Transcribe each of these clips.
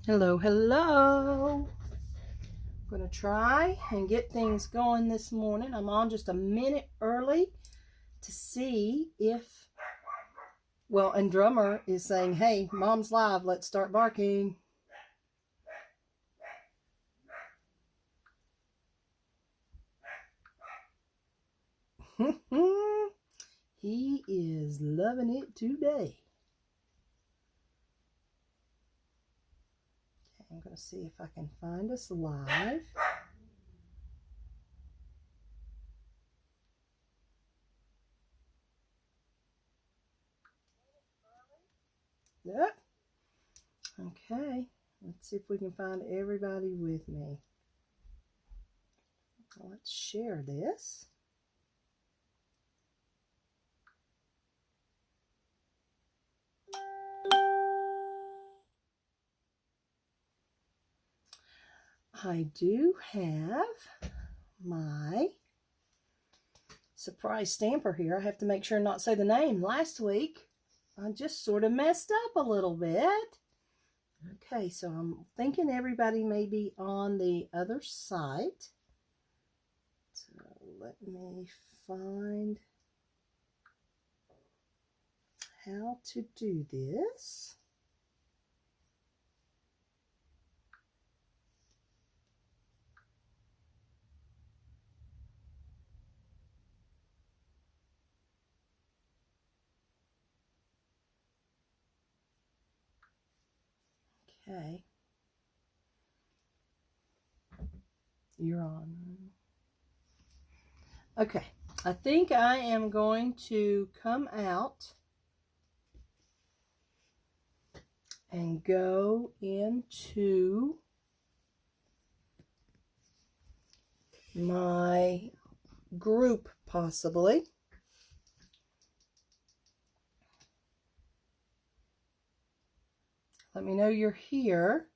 Hello, hello. I'm going to try and get things going this morning. I'm on just a minute early to see if, well, and Drummer is saying, hey, Mom's live, let's start barking. He is loving it today. I'm going to see if I can find us live. Yep. Okay. Let's see if we can find everybody with me. Let's share this. I do have my surprise stamper here. I have to make sure not say the name. Last week, I just sort of messed up a little bit. Okay, so I'm thinking everybody may be on the other site. So let me find how to do this. Okay. You're on. Okay. I think I am going to come out and go into my group possibly. Let me know you're here.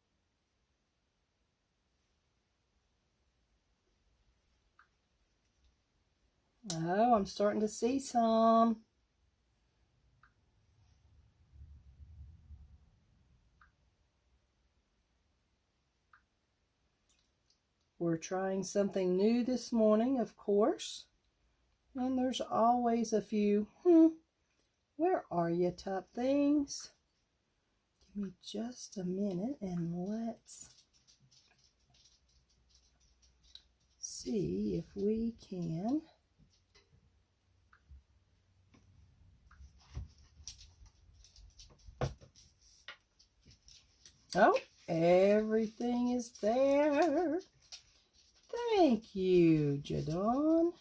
Oh, I'm starting to see some. We're trying something new this morning, of course. And there's always a few, where are you type things. Give me just a minute and let's see if we can. Oh, everything is there. Thank you, Jadon.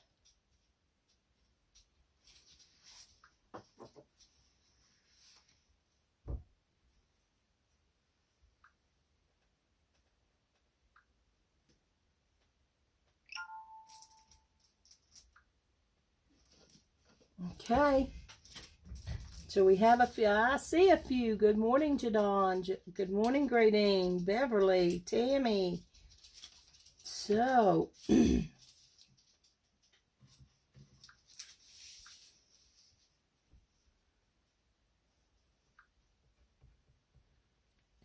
Okay. So we have a few. I see a few. Good morning, Jadon. Good morning, Gradine, Beverly, Tammy. So,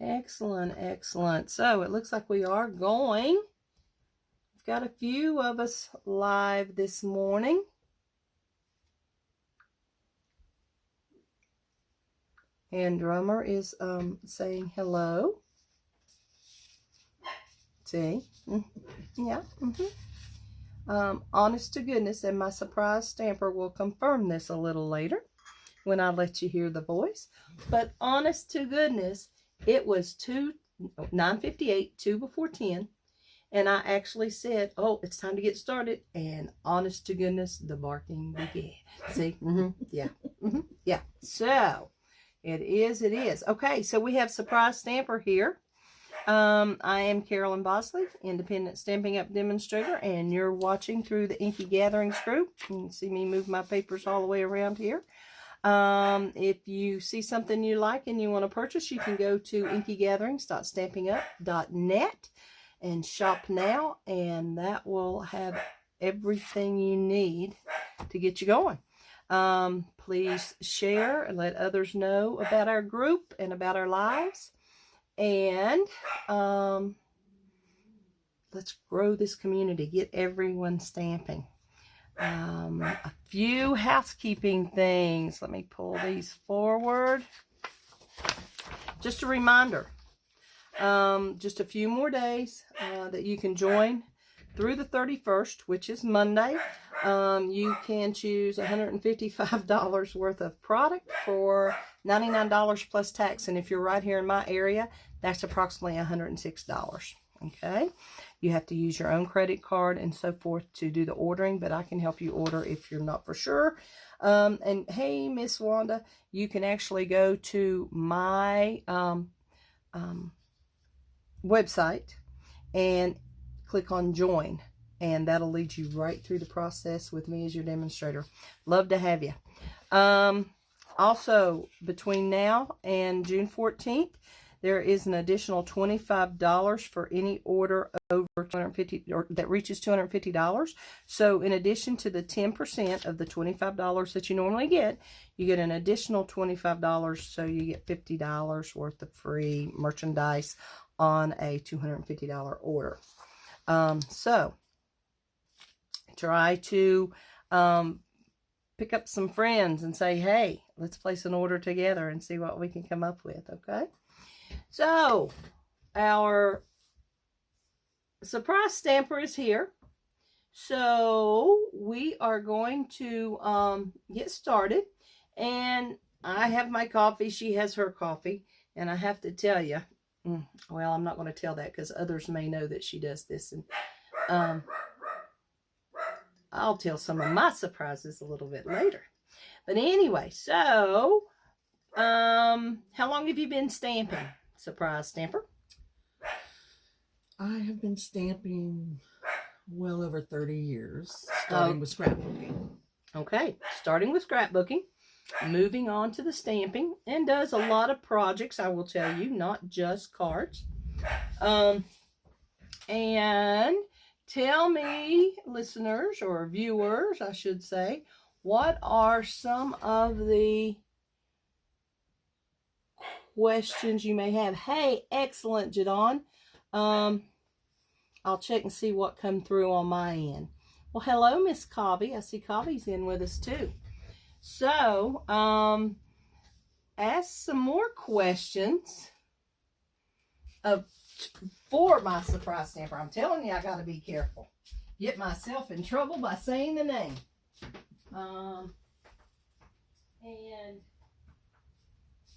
excellent, excellent. So it looks like we are going. We've got a few of us live this morning. And Drummer is saying hello. See? Yeah. Honest to goodness, and my surprise stamper will confirm this a little later when I let you hear the voice. But honest to goodness, it was 9:58, 2 before 10. And I actually said, oh, it's time to get started. And honest to goodness, the barking began. See? Yeah. Yeah. So it is. Okay, so we have surprise stamper here. I am Carolyn Bosley, Independent Stampin' Up Demonstrator, and you're watching through the Inky Gatherings group. You can see me move my papers all the way around here. If you see something you like and you want to purchase, you can go to inkygatherings.stampinup.net and shop now, and that will have everything you need to get you going. Please share and let others know about our group and about our lives. And let's grow this community. Get everyone stamping. A few housekeeping things. Let me pull these forward. Just a reminder. Just a few more days that you can join through the 31st, which is Monday. You can choose $155 worth of product for $99 plus tax. And if you're right here in my area, that's approximately $106. Okay. You have to use your own credit card and so forth to do the ordering, but I can help you order if you're not for sure. And hey, Miss Wanda, you can actually go to my website and click on join, and that'll lead you right through the process with me as your demonstrator. Love to have you. Also, between now and June 14th, there is an additional $25 for any order over $250 or that reaches $250. So in addition to the 10% of the $25 that you normally get, you get an additional $25. So you get $50 worth of free merchandise on a $250 order. So try to pick up some friends and say, hey, let's place an order together and see what we can come up with, okay? So, our surprise stamper is here. So, we are going to get started. And I have my coffee. She has her coffee. And I have to tell you, well, I'm not going to tell that because others may know that she does this. And I'll tell some of my surprises a little bit later. But anyway, so, how long have you been stamping? Surprise stamper. I have been stamping well over 30 years, starting with scrapbooking. Okay, starting with scrapbooking, moving on to the stamping, and does a lot of projects, I will tell you, not just cards. And tell me, listeners, or viewers, I should say, what are some of the questions you may have? Hey, excellent, Jadon. I'll check and see what come through on my end. Well, hello, Miss Cobby. I see Cobby's in with us too. So, ask some more questions for my surprise stamper. I'm telling you, I got to be careful. Get myself in trouble by saying the name. And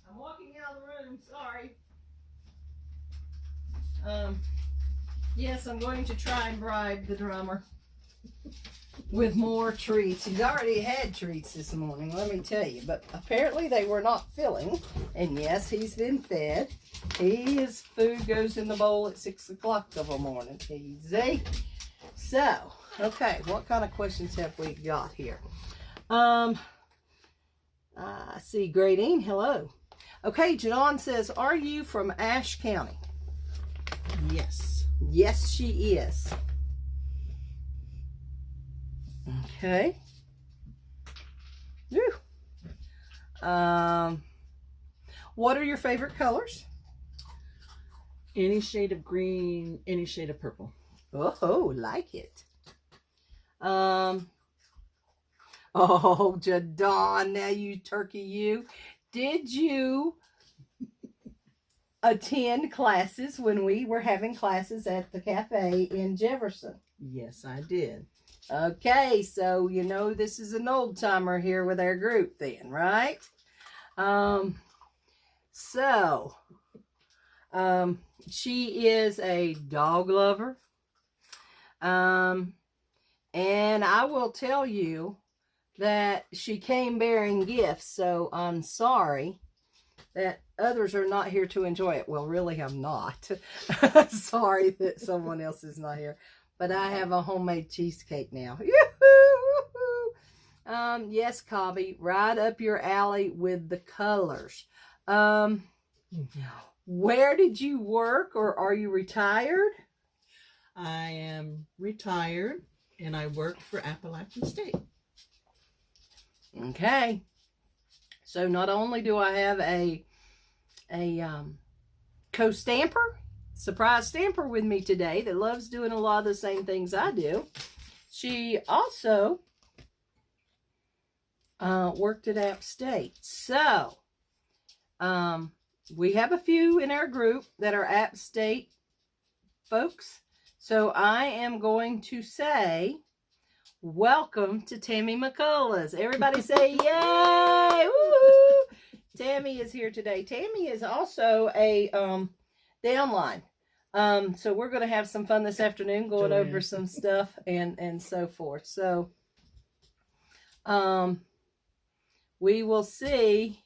I'm walking out of the room, sorry. Yes, I'm going to try and bribe the drummer with more treats. He's already had treats this morning, let me tell you. But apparently they were not filling. And yes, he's been fed. His food goes in the bowl at 6 o'clock of the morning. Easy. So, okay, what kind of questions have we got here? I see Gradine, hello. Okay, Jadon says, are you from Ashe County? Yes. Yes, she is. Okay. Whew. What are your favorite colors? Any shade of green, any shade of purple. Oh, like it. Oh, Jadon, now you turkey you. Did you attend classes when we were having classes at the cafe in Jefferson? Yes, I did. Okay, so you know this is an old timer here with our group then, right? She is a dog lover. And I will tell you that she came bearing gifts, so I'm sorry that others are not here to enjoy it. Well, really, I'm not. Sorry that someone else is not here. But I have a homemade cheesecake now. Yoo-hoo! Yes, Cobby, right up your alley with the colors. Where did you work, or are you retired? I am retired, and I work for Appalachian State. Okay. So not only do I have a co-stamper, surprise stamper with me today that loves doing a lot of the same things I do. She also worked at App State. So, we have a few in our group that are App State folks. So I am going to say, welcome to Tammy McCullough's. Everybody say yay! Woo! Tammy is here today. Tammy is also a downline. So we're going to have some fun this afternoon going over some stuff and so forth. So we will see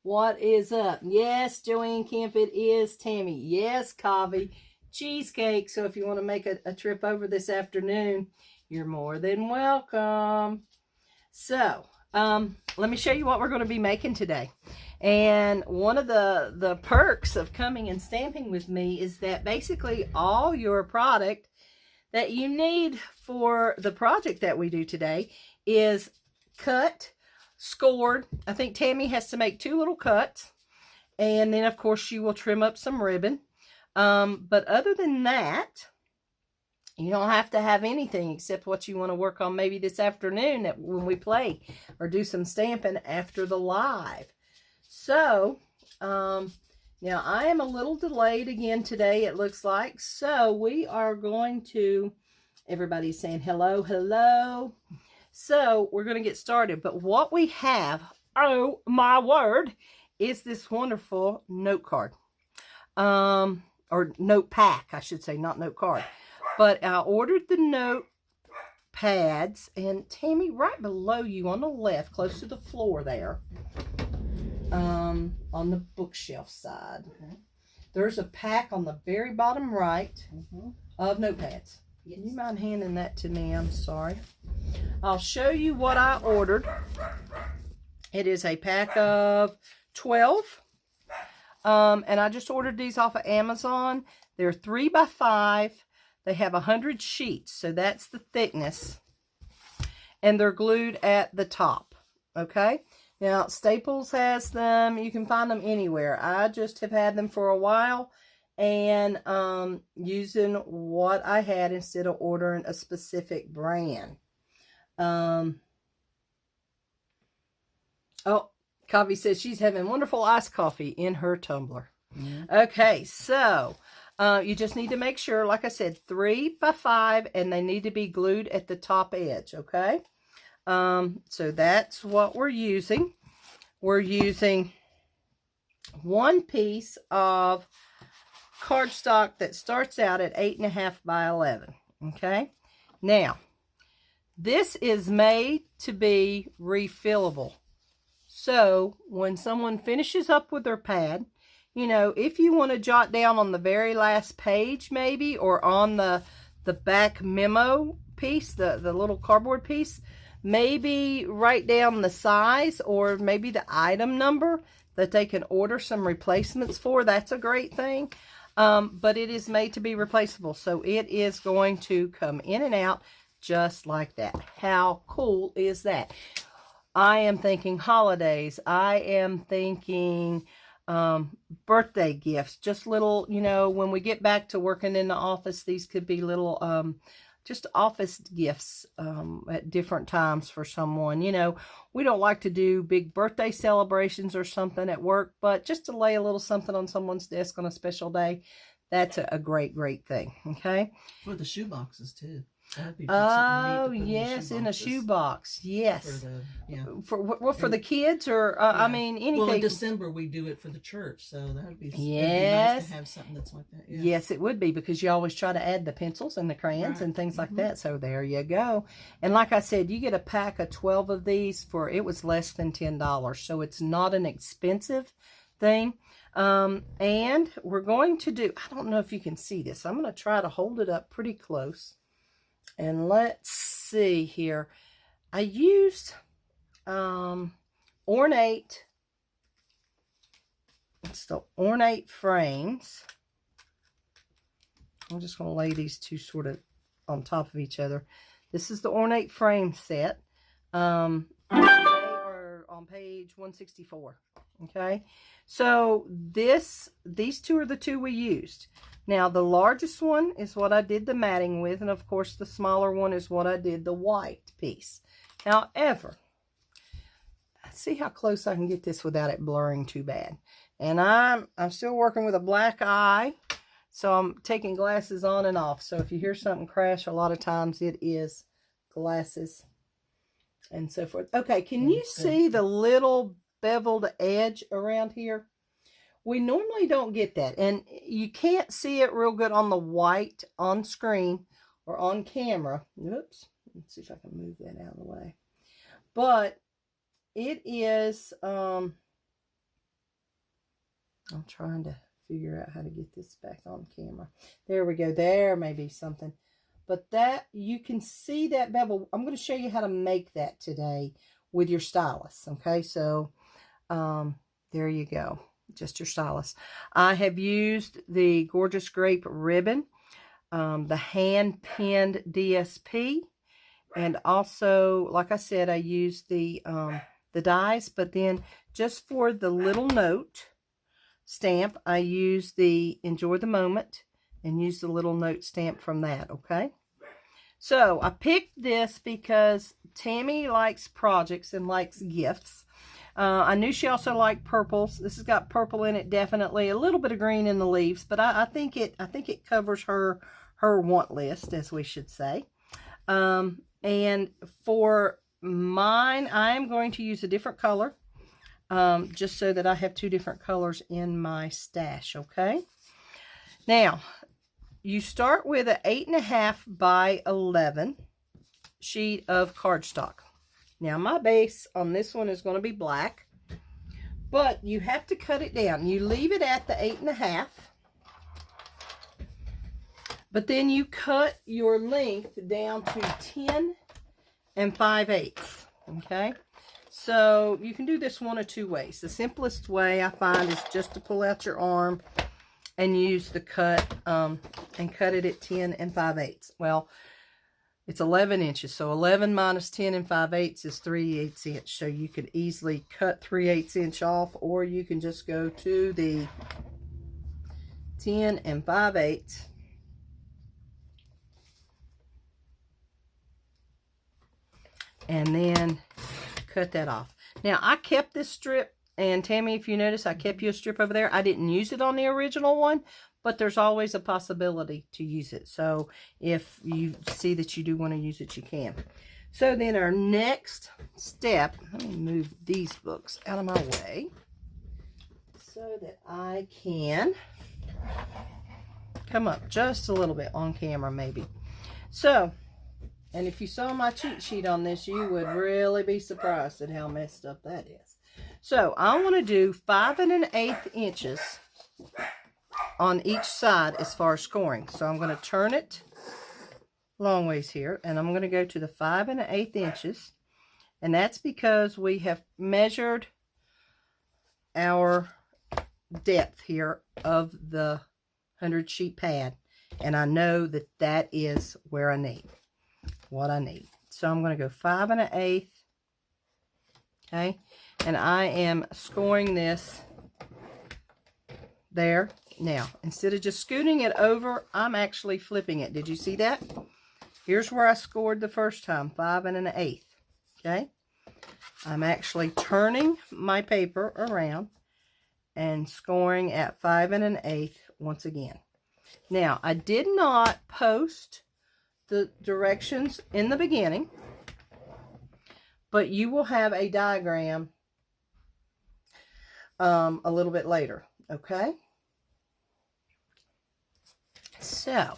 what is up. Yes, Joanne Kemp, it is Tammy. Yes, Coffee. Cheesecake. So if you want to make a trip over this afternoon, you're more than welcome. So let me show you what we're going to be making today. And one of the perks of coming and stamping with me is that basically all your product that you need for the project that we do today is cut, scored. I think Tammy has to make 2 little cuts, and then of course she will trim up some ribbon. But other than that, you don't have to have anything except what you want to work on maybe this afternoon that when we play or do some stamping after the live. So, now I am a little delayed again today, it looks like. So we are going to, everybody's saying hello, hello. So we're going to get started. But what we have, oh my word, is this wonderful note card. Or note pack, I should say, not note card. But I ordered the note pads, and Tammy, right below you on the left, close to the floor there, on the bookshelf side, there's a pack on the very bottom right of notepads. Yes. You mind handing that to me? I'm sorry. I'll show you what I ordered. It is a pack of 12. And I just ordered these off of Amazon. They're 3 by 5. They have 100 sheets, so that's the thickness. And they're glued at the top. Okay? Now, Staples has them. You can find them anywhere. I just have had them for a while and using what I had instead of ordering a specific brand. Oh, Coffee says she's having wonderful iced coffee in her tumbler. Okay, so you just need to make sure, like I said, 3 by 5, and they need to be glued at the top edge, okay? So that's what we're using. We're using 1 piece of cardstock that starts out at 8.5 by 11, okay? Now, this is made to be refillable. So when someone finishes up with their pad, you know, if you want to jot down on the very last page maybe, or on the back memo piece, the little cardboard piece, maybe write down the size or maybe the item number that they can order some replacements for. That's a great thing. But it is made to be replaceable. So it is going to come in and out just like that. How cool is that? I am thinking holidays. I am thinking birthday gifts. Just little, you know, when we get back to working in the office, these could be little just office gifts at different times for someone. You know, we don't like to do big birthday celebrations or something at work, but just to lay a little something on someone's desk on a special day, that's a great, great thing. Okay. For the shoe boxes too. Oh yes, in a shoebox. Yes. For the kids, or I mean anything. Well, in December we do it for the church, so that'd be yes. Nice to have something that's like that. Yeah. Yes, it would be, because you always try to add the pencils and the crayons and things like that. So there you go. And like I said, you get a pack of 12 of these for, it was less than $10, so it's not an expensive thing. And we're going to do, I don't know if you can see this. I'm going to try to hold it up pretty close. And let's see here. I used Ornate. It's the Ornate frames. I'm just going to lay these two sort of on top of each other. This is the Ornate frame set. They are on page 164. Okay, so these two are the two we used. Now the largest one is what I did the matting with, and of course the smaller one is what I did the white piece. However, see how close I can get this without it blurring too bad. And I'm still working with a black eye, so I'm taking glasses on and off. So if you hear something crash, a lot of times it is glasses and so forth. Okay, can you see the little beveled edge around here? We normally don't get that, and you can't see it real good on the white on screen or on camera. Oops, let's see if I can move that out of the way. But it is, I'm trying to figure out how to get this back on camera. There we go. There may be something. But that, you can see that bevel. I'm going to show you how to make that today with your stylus. Okay, so there you go. Just your stylus. I have used the Gorgeous Grape ribbon, the hand-pinned DSP, and also, like I said, I used the dies, but then just for the little note stamp, I use the Enjoy the Moment and use the little note stamp from that, okay? So I picked this because Tammy likes projects and likes gifts. I knew she also liked purples. This has got purple in it, definitely. A little bit of green in the leaves, but I think it covers her want list, as we should say. And for mine, I am going to use a different color, just so that I have two different colors in my stash, okay? Now, you start with an 8.5 by 11 sheet of cardstock. Now, my base on this one is going to be black, but you have to cut it down. You leave it at the 8.5, but then you cut your length down to 10 5/8, okay? So you can do this one of two ways. The simplest way I find is just to pull out your arm and use the cut, and cut it at 10 5/8. Well, it's 11 inches, so 11 minus 10 5/8 is 3/8 inch. So you could easily cut 3/8 inch off, or you can just go to the 10 5/8. And then cut that off. Now, I kept this strip, and Tammy, if you notice, I kept you a strip over there. I didn't use it on the original one, but there's always a possibility to use it. So if you see that you do want to use it, you can. So then our next step, let me move these books out of my way so that I can come up just a little bit on camera maybe. So, and if you saw my cheat sheet on this, you would really be surprised at how messed up that is. So I want to do 5 1/8 inches on each side as far as scoring. So I'm going to turn it long ways here, and I'm going to go to the 5 1/8 inches. And that's because we have measured our depth here of the 100 sheet pad. And I know that that is where I need. What I need. So I'm going to go 5 1/8, okay, and I am scoring this there. Now, instead of just scooting it over, I'm actually flipping it. Did you see that? Here's where I scored the first time, 5 1/8, okay. I'm actually turning my paper around and scoring at 5 1/8 once again. Now, I did not post the directions in the beginning, but you will have a diagram a little bit later, okay? So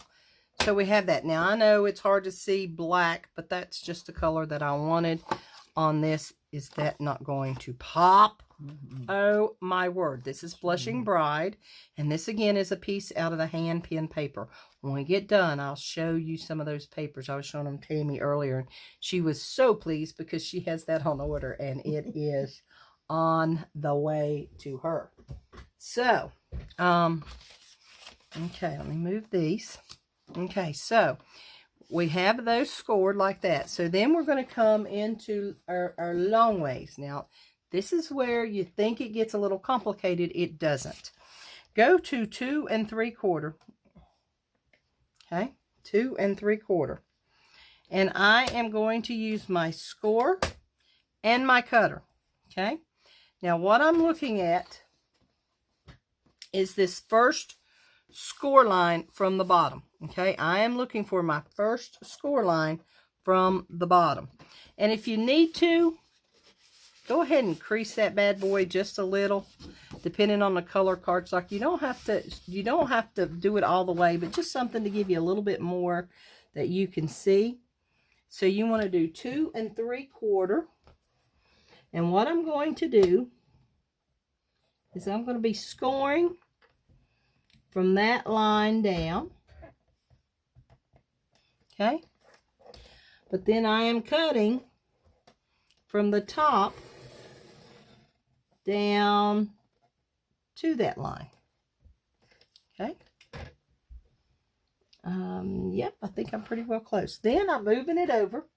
we have that. Now, I know it's hard to see black, but that's just the color that I wanted on this. Is that not going to pop? Oh my word, this is Blushing Bride, and this again is a piece out of the hand pen paper. When we get done, I'll show you some of those papers. I was showing them to Tammy earlier, and she was so pleased because she has that on order, and it is on the way to her. So, okay, let me move these. Okay, so we have those scored like that. So then we're going to come into our long ways. Now, This is where you think it gets a little complicated. It doesn't. Go to 2 3/4. Okay, 2 3/4. And I am going to use my score and my cutter. Okay, now what I'm looking at is this first score line from the bottom. Okay, I am looking for my first score line from the bottom. And if you need to, go ahead and crease that bad boy just a little, depending on the color cardstock. You don't have to do it all the way, but just something to give you a little bit more that you can see. So you want to do 2 3/4. And what I'm going to do is I'm going to be scoring from that line down. Okay? But then I am cutting from the top down to that line. Okay? Yep, I think I'm pretty well close. Then I'm moving it over.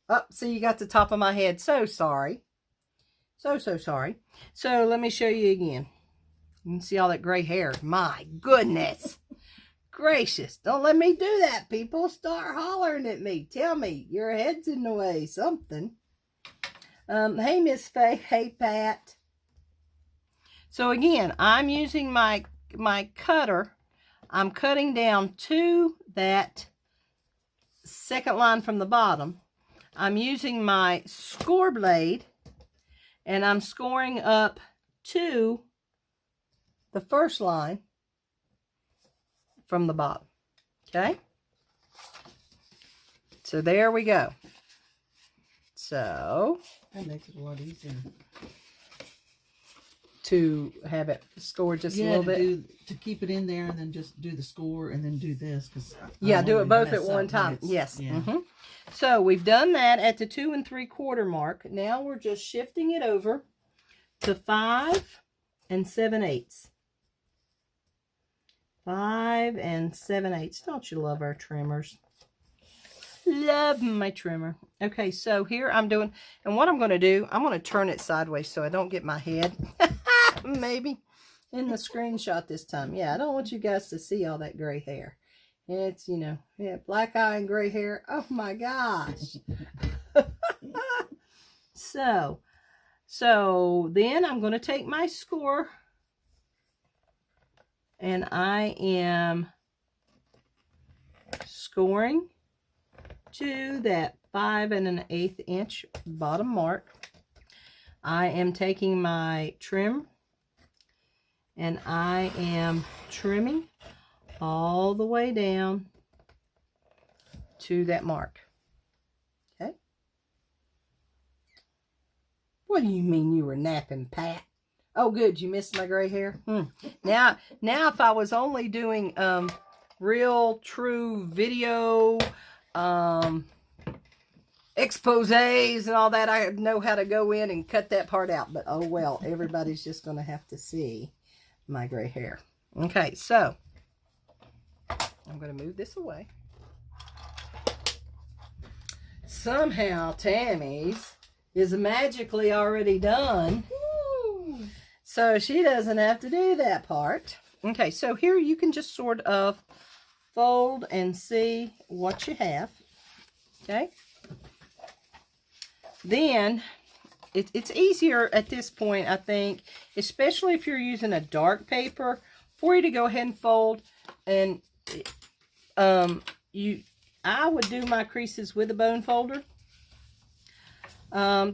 Oh, see, you got the top of my head. So sorry. So sorry. So let me show you again. You can see all that gray hair. My goodness. Gracious. Don't let me do that, people. Start hollering at me. Tell me your head's in the way. Something. Hey, Miss Faye. Hey, Pat. So again, I'm using my cutter. I'm cutting down to that second line from the bottom. I'm using my score blade, and I'm scoring up to the first line from the bottom. Okay? So there we go. So that makes it a lot easier to have it score just a little bit. To keep it in there and then just do the score and then do this. Yeah, do it both at one time. Yes. Yeah. So we've done that at the 2 3/4 mark. Now we're just shifting it over to 5 7/8. 5 7/8. Don't you love our trimmers? Love my trimmer. Okay, so here I'm doing, and what I'm going to do, I'm going to turn it sideways so I don't get my head maybe in the screenshot this time. Yeah, I don't want you guys to see all that gray hair. It's, you know, yeah, black eye and gray hair. Oh my gosh. So then I'm going to take my score, and I am scoring to that 5 1/8 inch bottom mark. I am taking my trim, and I am trimming all the way down to that mark. Okay. What do you mean you were napping, Pat? Oh, good. You missed my gray hair. Now, if I was only doing real, true video exposés and all that, I know how to go in and cut that part out. But oh well, everybody's just going to have to see my gray hair. Okay, so I'm going to move this away. Somehow Tammy's is magically already done. Woo! So she doesn't have to do that part. Okay, so here you can just sort of fold and see what you have. Okay. Then it's easier at this point, I think, especially if you're using a dark paper, for you to go ahead and fold. And I would do my creases with a bone folder.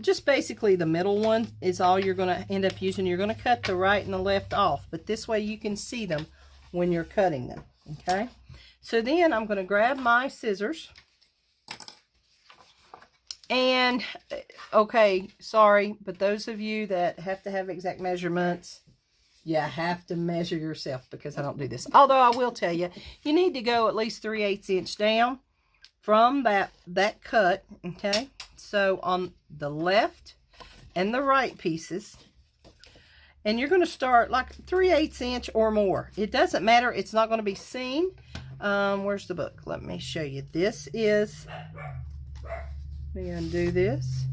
Just basically the middle one is all you're going to end up using. You're going to cut the right and the left off, but this way you can see them when you're cutting them. Okay. So then I'm going to grab my scissors. And, okay, sorry, but those of you that have to have exact measurements, you have to measure yourself, because I don't do this. Although I will tell you, you need to go at least 3/8 inch down from that cut, okay? So on the left and the right pieces, and you're going to start like 3/8 inch or more. It doesn't matter. It's not going to be seen. Where's the book? Let me show you. This is... Let me undo this.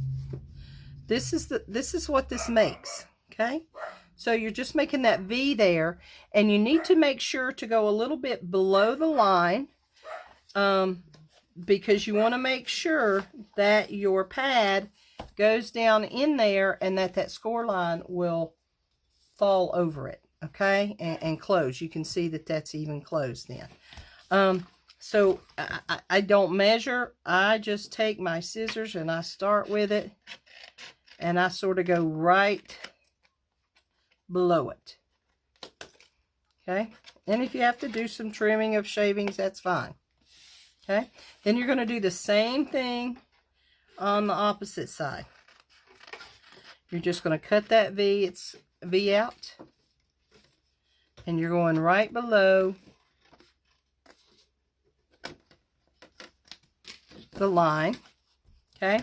this is what this makes, okay? So you're just making that V there, and you need to make sure to go a little bit below the line, because you want to make sure that your pad goes down in there and that score line will fall over it, okay, and close. You can see that that's even closed then. So I don't measure. I just take my scissors and I start with it, and I sort of go right below it, okay? And if you have to do some trimming of shavings, that's fine, okay? Then you're going to do the same thing on the opposite side. You're just going to cut that V out, and you're going right below the line, okay?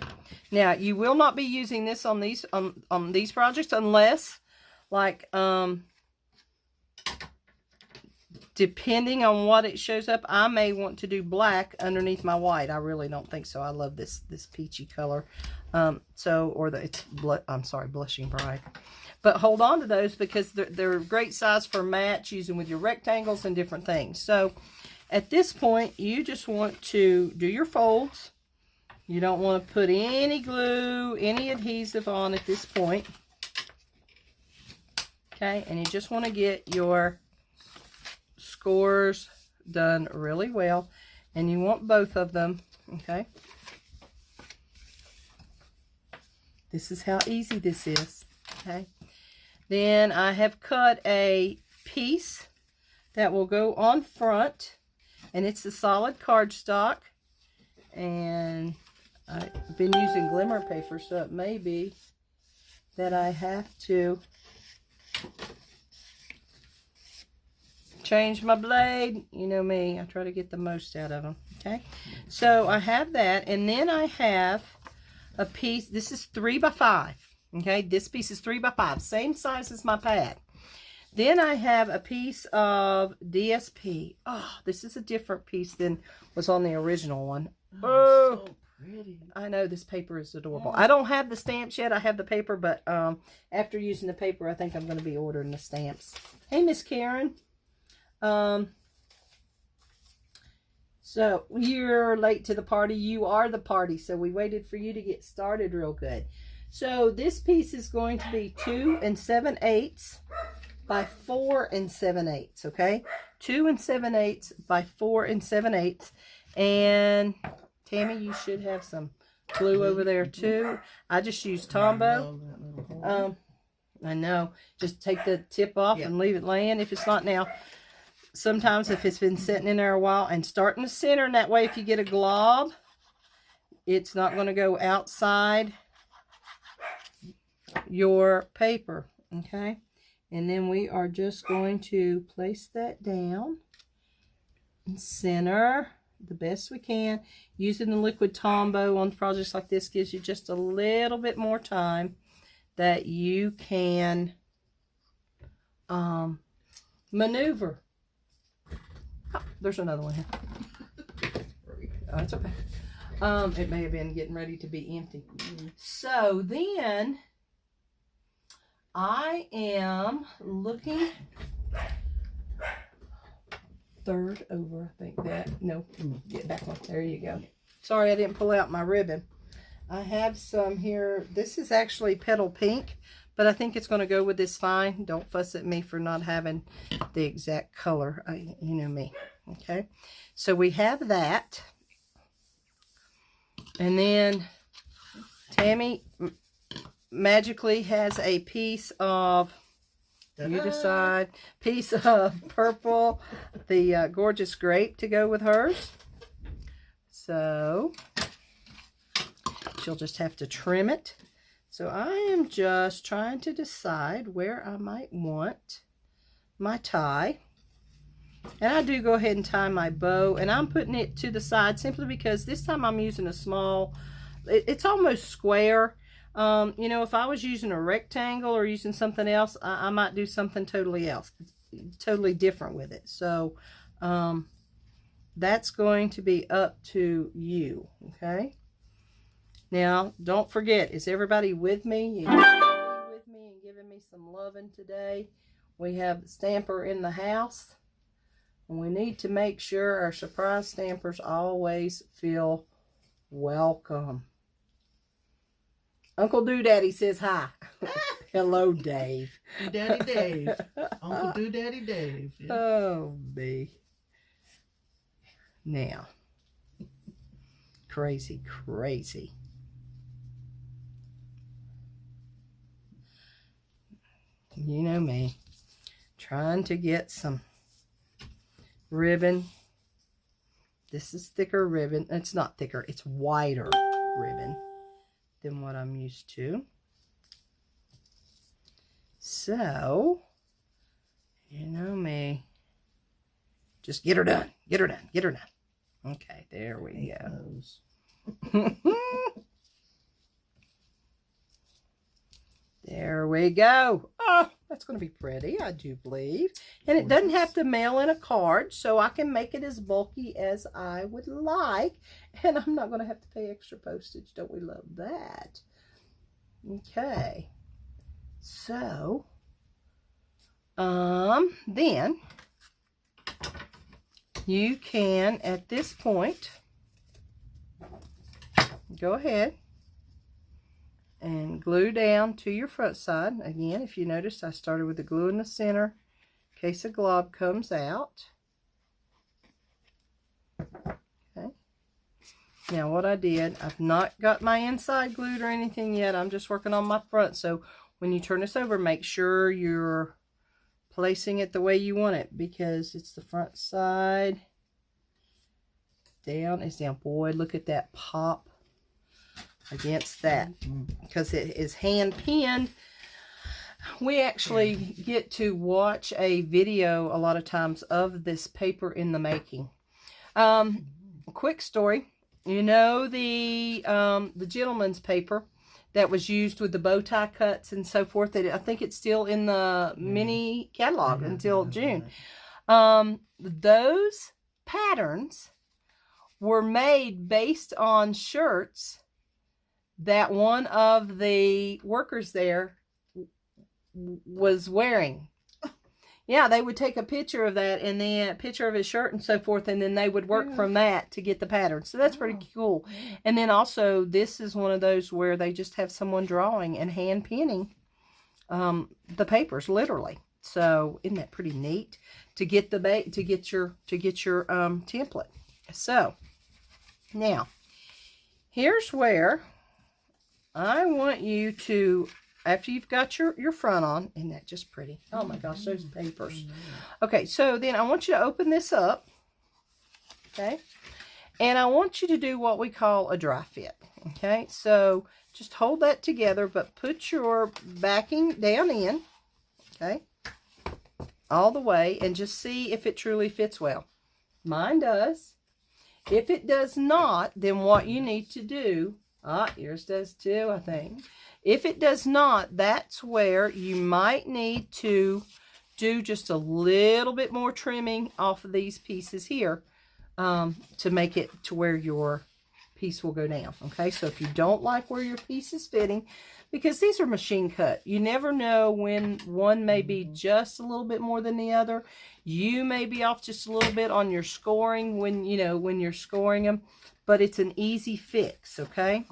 Now you will not be using this on these projects unless, like, depending on what it shows up, I may want to do black underneath my white. I really don't think so. I love this peachy color. I'm sorry, blushing bride. But hold on to those because they're great size for match, using with your rectangles and different things. So at this point, you just want to do your folds. You don't want to put any glue, any adhesive on at this point. Okay, and you just want to get your scores done really well, and you want both of them, okay? This is how easy this is, okay? Then I have cut a piece that will go on front, and it's the solid cardstock, and I've been using glimmer paper, so it may be that I have to change my blade. You know me, I try to get the most out of them, okay? So I have that, and then I have a piece. This is 3 by 5, okay? This piece is 3 by 5, same size as my pad. Then I have a piece of DSP. Oh, this is a different piece than was on the original one. Oh, so pretty. I know, this paper is adorable. I don't have the stamps yet. I have the paper, but after using the paper, I think I'm going to be ordering the stamps. Hey, Miss Karen. So you're late to the party. You are the party. So we waited for you to get started real good. So this piece is going to be 2 7/8 by 4 7/8. Okay, 2 7/8 by 4 7/8. And Tammy, you should have some glue over there too. I just used Tombow. I know. Just take the tip off and leave it laying. If it's not now. Sometimes if it's been sitting in there a while, and start in the center, and that way if you get a glob, it's not going to go outside your paper, okay? And then we are just going to place that down and center the best we can. Using the liquid Tombow on projects like this gives you just a little bit more time that you can maneuver. Oh, there's another one here. Oh, it's okay. It may have been getting ready to be empty. So then I am looking third over, I think that. No, get back one. There you go. Sorry, I didn't pull out my ribbon. I have some here. This is actually petal pink, but I think it's going to go with this fine. Don't fuss at me for not having the exact color. You know me. Okay. So we have that. And then Tammy magically has a piece of, you decide, piece of purple, the gorgeous grape to go with hers. So she'll just have to trim it. So I am just trying to decide where I might want my tie. And I do go ahead and tie my bow, and I'm putting it to the side simply because this time I'm using a small, it's almost square. You know, if I was using a rectangle or using something else, I might do something totally else, totally different with it. So that's going to be up to you, okay? Now, don't forget, is everybody with me? You with me and giving me some loving today? We have the stamper in the house. And we need to make sure our surprise stampers always feel welcome. Uncle Doodaddy says hi. Hello, Dave. Doodaddy Dave. Uncle Doodaddy Dave. Yeah. Oh, me. Now. Crazy, crazy. You know me. Trying to get some ribbon. This is thicker ribbon. It's not thicker. It's wider ribbon than what I'm used to. So, you know me. Just get her done. Get her done. Get her done. Okay, there we go. There we go. Oh, that's going to be pretty, I do believe. And it doesn't have to mail in a card, so I can make it as bulky as I would like. And I'm not going to have to pay extra postage. Don't we love that? Okay. So, then you can, at this point, go ahead and glue down to your front side. Again, if you notice, I started with the glue in the center in case a glob comes out. Okay. Now what I did, I've not got my inside glued or anything yet. I'm just working on my front. So when you turn this over, make sure you're placing it the way you want it, because it's the front side. Down is down. Boy, look at that pop against that, because it is hand pinned. We actually get to watch a video a lot of times of this paper in the making. Quick story, you know, the gentleman's paper that was used with the bow tie cuts and so forth, that I think it's still in the mini catalog until June. Those patterns were made based on shirts that one of the workers there was wearing. Yeah, they would take a picture of that and then a picture of his shirt and so forth, and then they would work from that to get the pattern. So that's pretty cool. And then also, this is one of those where they just have someone drawing and hand pinning the papers, literally. So isn't that pretty neat to get the your template? So now here's where I want you to, after you've got your front on, isn't that just pretty? Oh my gosh, those papers. Okay, so then I want you to open this up, okay? And I want you to do what we call a dry fit, okay? So just hold that together, but put your backing down in, okay? All the way, and just see if it truly fits well. Mine does. If it does not, then what you need to do, yours does too, I think. If it does not, that's where you might need to do just a little bit more trimming off of these pieces here to make it to where your piece will go down. Okay, so if you don't like where your piece is fitting, because these are machine cut, you never know when one may be just a little bit more than the other. You may be off just a little bit on your scoring when you're scoring them, but it's an easy fix. Okay,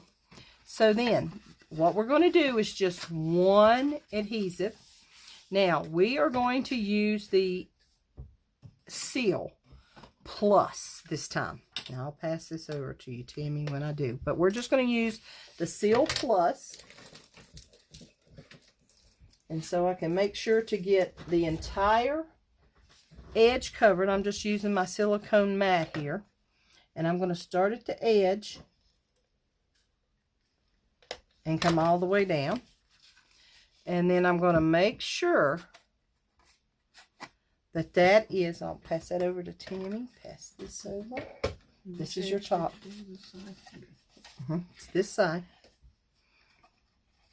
so then what we're going to do is just one adhesive. Now we are going to use the Seal Plus this time. Now I'll pass this over to you, Tammy, when I do. But we're just going to use the Seal Plus. And so I can make sure to get the entire edge covered. I'm just using my silicone mat here. And I'm going to start at the edge and come all the way down. And then I'm going to make sure that is, I'll pass that over to Tammy. Pass this over. This is your top. It's this side.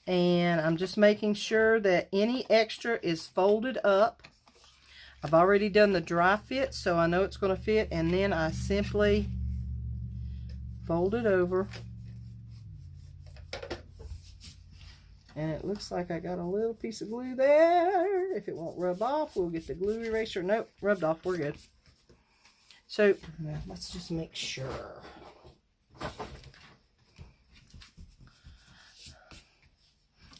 And I'm just making sure that any extra is folded up. I've already done the dry fit, so I know it's going to fit. And then I simply fold it over And it looks like I got a little piece of glue there. If it won't rub off, we'll get the glue eraser. Nope, rubbed off. We're good. So now let's just make sure.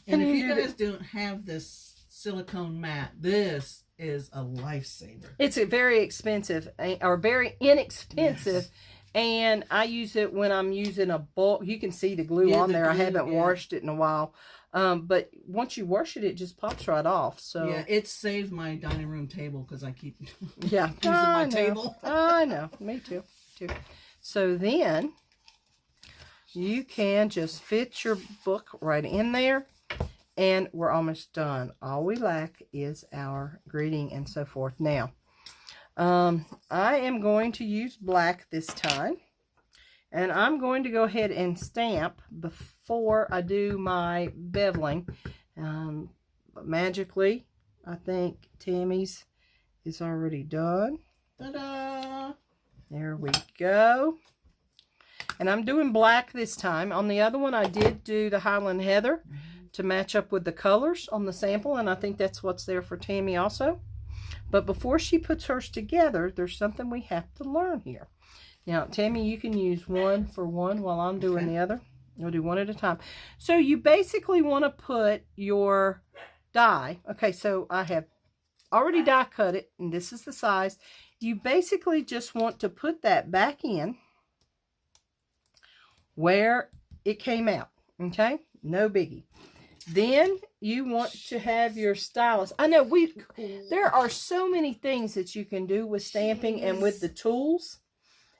And if you guys don't have this silicone mat, this is a lifesaver. It's a very expensive or very inexpensive. Yes. And I use it when I'm using a bulk. You can see the glue on there. Glue, I haven't washed it in a while. But once you wash it, it just pops right off. So yeah, it saved my dining room table because I keep using my table. I know. Me too. So then you can just fit your book right in there. And we're almost done. All we lack is our greeting and so forth. Now, I am going to use black this time. And I'm going to go ahead and stamp before I do my beveling. Magically, I think Tammy's is already done. Ta-da! There we go. And I'm doing black this time. On the other one, I did do the Highland Heather to match up with the colors on the sample, and I think that's what's there for Tammy also. But before she puts hers together, there's something we have to learn here. Now, Tammy, you can use one for one while I'm doing the other. We'll do one at a time. So you basically want to put your die. Okay, so I have already die cut it, and this is the size. You basically just want to put that back in where it came out. Okay, no biggie. Then you want to have your stylus. I know there are so many things that you can do with stamping and with the tools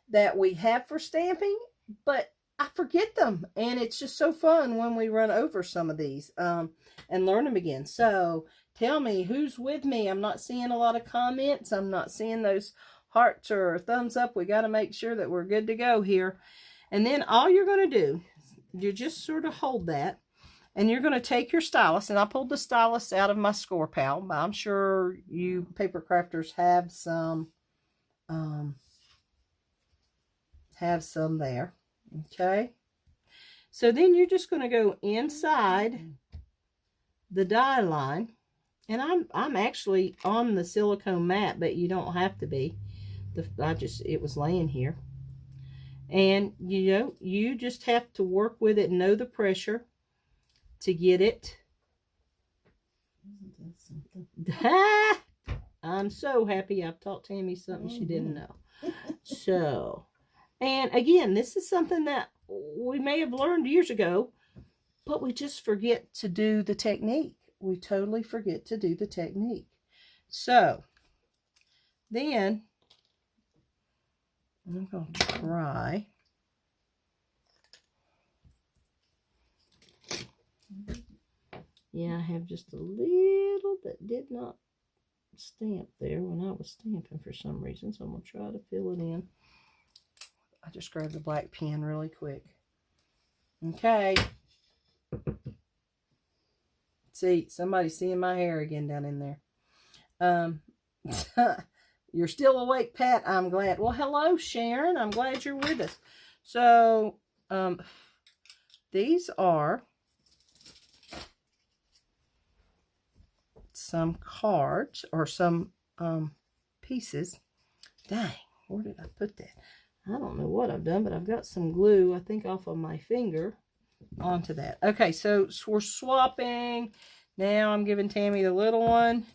that we have for stamping, but I forget them. And it's just so fun when we run over some of these and learn them again. So tell me who's with me. I'm not seeing a lot of comments. I'm not seeing those hearts or thumbs up. We got to make sure that we're good to go here. And then all you're going to do, you just sort of hold that. And you're going to take your stylus, and I pulled the stylus out of my score pal, but I'm sure you paper crafters have some there. Okay. So then you're just going to go inside the die line, and I'm actually on the silicone mat, but you don't have to be. It was laying here, and you just have to work with it and know the pressure to get it. I'm so happy I've taught Tammy something she didn't know. So, and again, this is something that we may have learned years ago, but we just forget to do the technique. We totally forget to do the technique. So, then I'm going to try. Yeah, I have just a little that did not stamp there when I was stamping for some reason. So I'm going to try to fill it in. I just grabbed the black pen really quick. Okay. See, somebody's seeing my hair again down in there. You're still awake, Pat. I'm glad. Well, hello, Sharon. I'm glad you're with us. So, these are some cards or some pieces. Dang, where did I put that? I don't know what I've done, but I've got some glue, I think, off of my finger onto that. Okay, so we're swapping. Now I'm giving Tammy the little one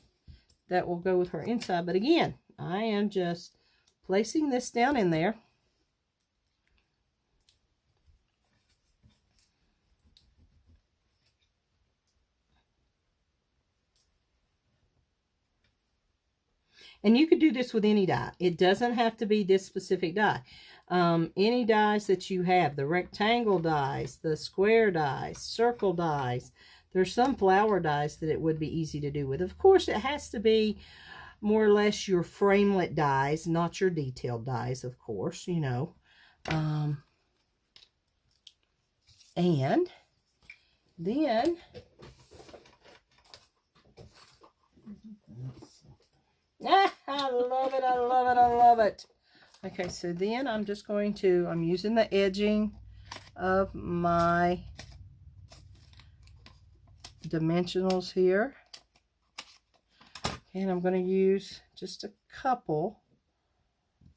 that will go with her inside. But again, I am just placing this down in there. And you could do this with any die. It doesn't have to be this specific die. Any dies that you have, the rectangle dies, the square dies, circle dies. There's some flower dies that it would be easy to do with. Of course, it has to be more or less your framelit dies, not your detailed dies, of course, you know. And then I love it, I love it, I love it. Okay, so then I'm just going to, I'm using the edging of my dimensionals here. And I'm going to use just a couple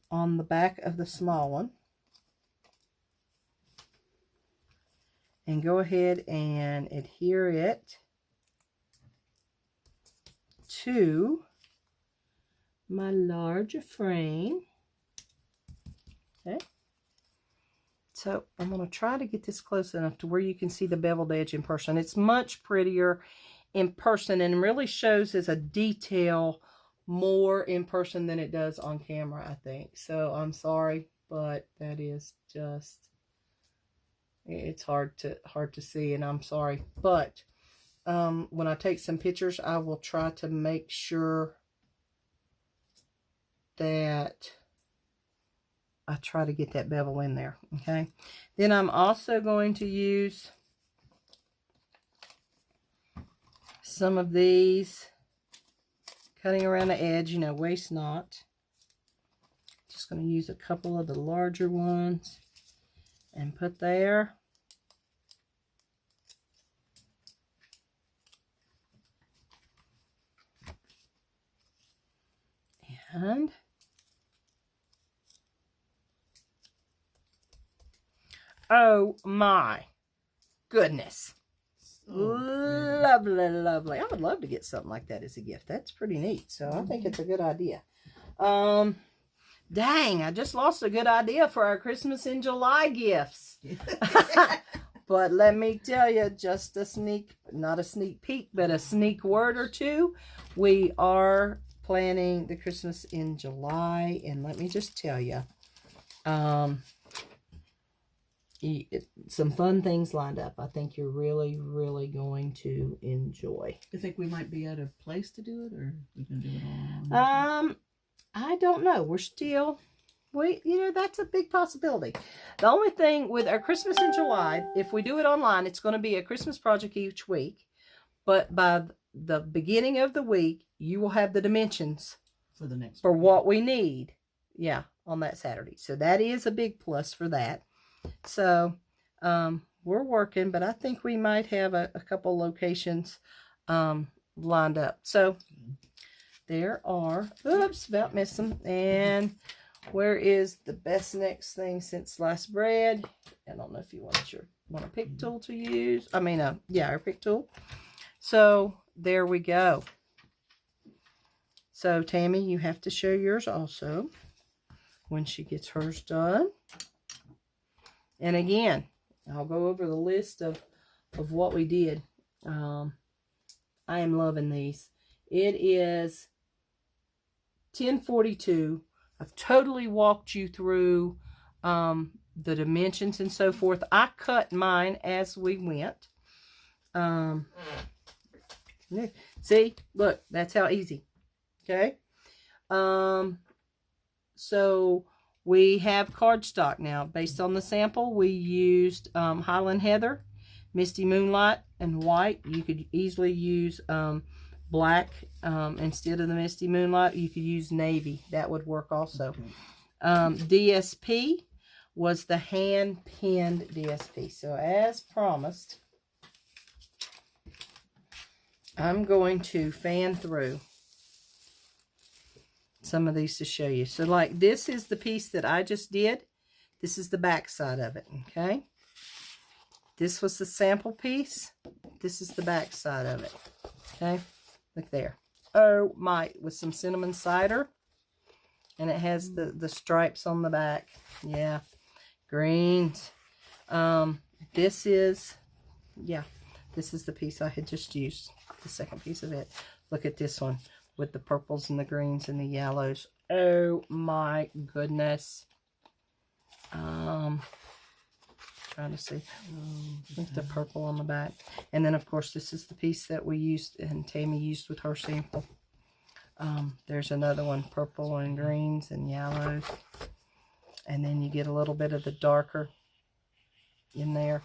on the back of the small one. And go ahead and adhere it to my large frame. Okay. So I'm going to try to get this close enough to where you can see the beveled edge in person. It's much prettier in person and really shows as a detail more in person than it does on camera, I think. So I'm sorry, but that is just, it's hard to see, and I'm sorry. But when I take some pictures, I will try to make sure that I try to get that bevel in there, okay? Then I'm also going to use some of these, cutting around the edge, you know, waste not. Just going to use a couple of the larger ones and put there. And oh my goodness. Lovely, lovely. I would love to get something like that as a gift. That's pretty neat. So I think it's a good idea. Dang, I just lost a good idea for our Christmas in July gifts. But let me tell you, just a sneak, not a sneak peek, but a sneak word or two. We are planning the Christmas in July. And let me just tell you, some fun things lined up. I think you're really, really going to enjoy. You think we might be at a place to do it, or we can do it all? I don't know. We're still, you know, that's a big possibility. The only thing with our Christmas in July, if we do it online, it's going to be a Christmas project each week. But by the beginning of the week, you will have the dimensions for the next for what we need. Yeah, on that Saturday. So that is a big plus for that. So we're working, but I think we might have a couple locations lined up. So there are, oops, about missed them. And where is the best next thing since sliced bread? I don't know if you want a pick tool to use. I mean, yeah, our pick tool. So there we go. So Tammy, you have to show yours also when she gets hers done. And again, I'll go over the list of what we did. I am loving these. It is 10:42. I've totally walked you through the dimensions and so forth. I cut mine as we went. See, look, that's how easy. Okay. So we have cardstock now. Based on the sample, we used Highland Heather, Misty Moonlight, and white. You could easily use black instead of the Misty Moonlight. You could use navy. That would work also. DSP was the hand-pinned DSP. So as promised, I'm going to fan through some of these to show you. So like this is the piece that I just did. This is the back side of it, okay? This was the sample piece. This is the back side of it, okay? Look there. Oh my, with some cinnamon cider. And it has the stripes on the back. Yeah, greens. This is, yeah, this is the piece I had just used. The second piece of it. Look at this one with the purples and the greens and the yellows. Oh my goodness. Trying to see. With the purple on the back. And then of course this is the piece that we used and Tammy used with her sample. There's another one, purple and greens and yellows. And then you get a little bit of the darker in there.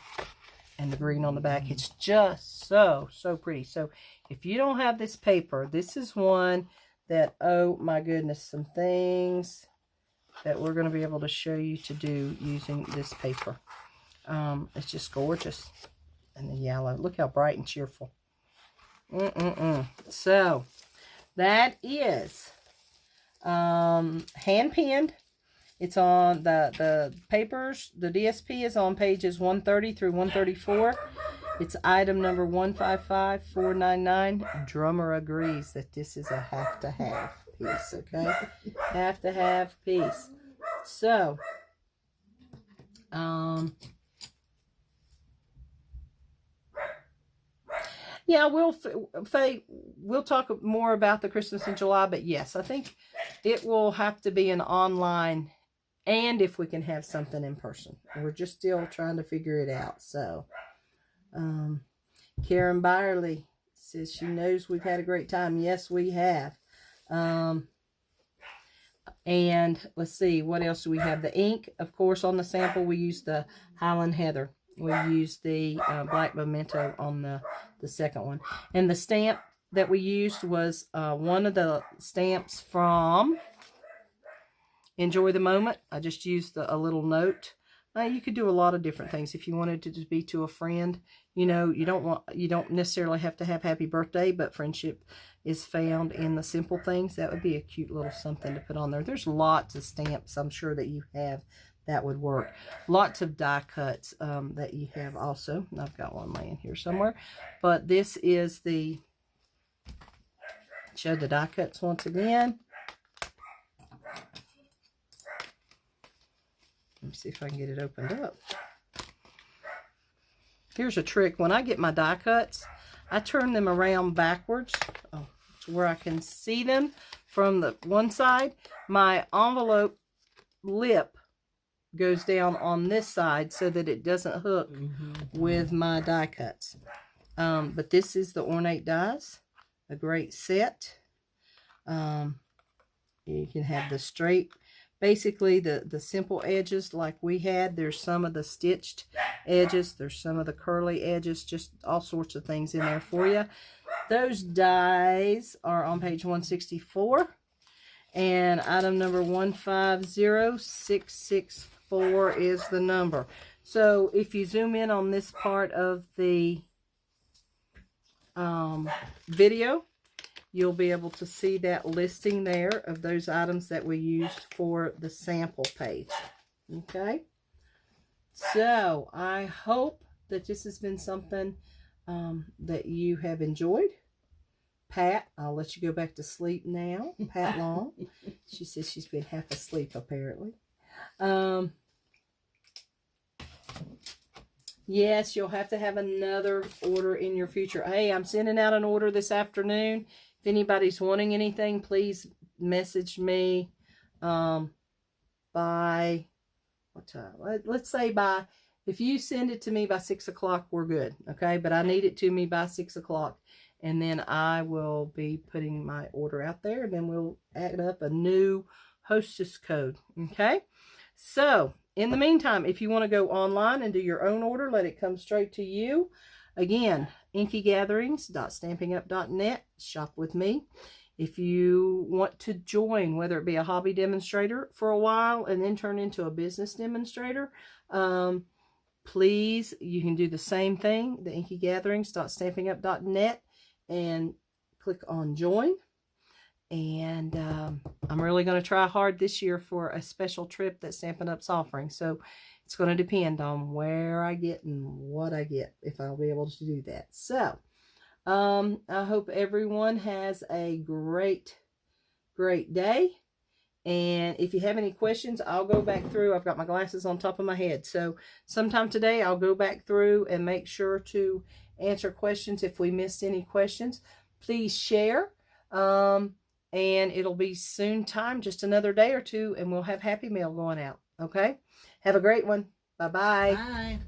And the green on the back. It's just so pretty. So if you don't have this paper, this is one that, oh my goodness, some things that we're going to be able to show you to do using this paper. It's just gorgeous. And the yellow, look how bright and cheerful. So that is hand pinned. It's on the papers. The DSP is on pages 130 through 134. It's item number 155499. Drummer agrees that this is a have to have piece, okay? Have to have piece. So, yeah, we'll talk more about the Christmas in July, but yes, I think it will have to be an online, and if we can have something in person. We're just still trying to figure it out. So, Karen Byerly says she knows we've had a great time. Yes, we have. And let's see, what else do we have? The ink, of course, on the sample, we used the Highland Heather. We used the Black Memento on the second one. And the stamp that we used was one of the stamps from Enjoy the Moment. I just used a little note. You could do a lot of different things. If you wanted to just be to a friend, you know, you don't necessarily have to have happy birthday, but friendship is found in the simple things. That would be a cute little something to put on there. There's lots of stamps I'm sure that you have that would work. Lots of die cuts that you have also. I've got one laying here somewhere. But this is the, show the die cuts once again. Let me see if I can get it opened up. Here's a trick. When I get my die cuts, I turn them around backwards to where I can see them from the one side. My envelope lip goes down on this side so that it doesn't hook with my die cuts. But this is the Ornate Dies, a great set. You can have the straight, basically the simple edges like we had. There's some of the stitched edges. There's some of the curly edges. Just all sorts of things in there for you. Those dies are on page 164. And item number 150664 is the number. So if you zoom in on this part of the video, you'll be able to see that listing there of those items that we used for the sample page. Okay? So, I hope that this has been something that you have enjoyed. Pat, I'll let you go back to sleep now. Pat Long. She says she's been half asleep, apparently. Yes, you'll have to have another order in your future. Hey, I'm sending out an order this afternoon. If anybody's wanting anything, please message me by, what time? Let's say by, if you send it to me by 6 o'clock, we're good. Okay, but I need it to me by 6 o'clock. And then I will be putting my order out there. And then we'll add up a new hostess code. Okay, so in the meantime, if you want to go online and do your own order, let it come straight to you. Again, inkygatherings.stampinup.net. Shop with me. If you want to join, whether it be a hobby demonstrator for a while and then turn into a business demonstrator, please, you can do the same thing, the inkygatherings.stampinup.net, and click on join. And I'm really going to try hard this year for a special trip that Stampin' Up's offering. So it's going to depend on where I get and what I get, if I'll be able to do that. So I hope everyone has a great day. And if you have any questions, I'll go back through. I've got my glasses on top of my head. So sometime today, I'll go back through and make sure to answer questions. If we missed any questions, please share. And it'll be soon time, just another day or two, and we'll have Happy Mail going out. Okay? Have a great one. Bye-bye. Bye.